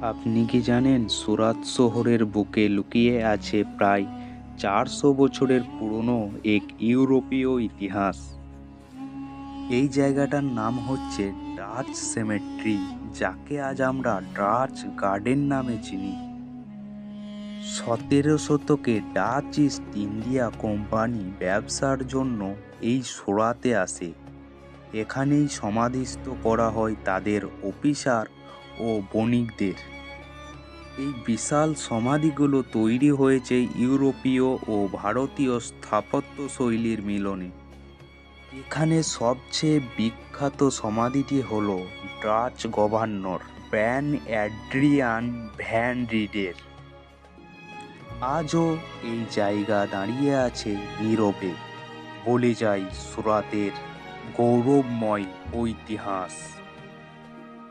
আপনি কি জানেন সুরাত শহরের বুকে লুকিয়ে আছে প্রায় 400 বছরের পুরনো এক ইউরোপীয় ইতিহাস। এই জায়গাটার নাম হচ্ছে ডাচ সেমেট্রি, যাকে আজ আমরা ডাচ গার্ডেন নামে চিনি। 17 শতকে ডাচ ইস্ট ইন্ডিয়া কোম্পানি ব্যবসার জন্য এই সুরাতে আসে। এখানেই সমাধিস্থ করা হয় তাদের অফিসার ও বণিকদের। এই বিশাল সমাধিগুলো তৈরি হয়েছে ইউরোপীয় ও ভারতীয় স্থাপত্য শৈলীর মিলনে। এখানে সবচেয়ে বিখ্যাত সমাধিটি হল Dutch governor van Adriaan van রিডের। আজও এই জায়গা দাঁড়িয়ে আছে নীরবে, বলে যায় সুরাতের গৌরবময় ঐতিহাস।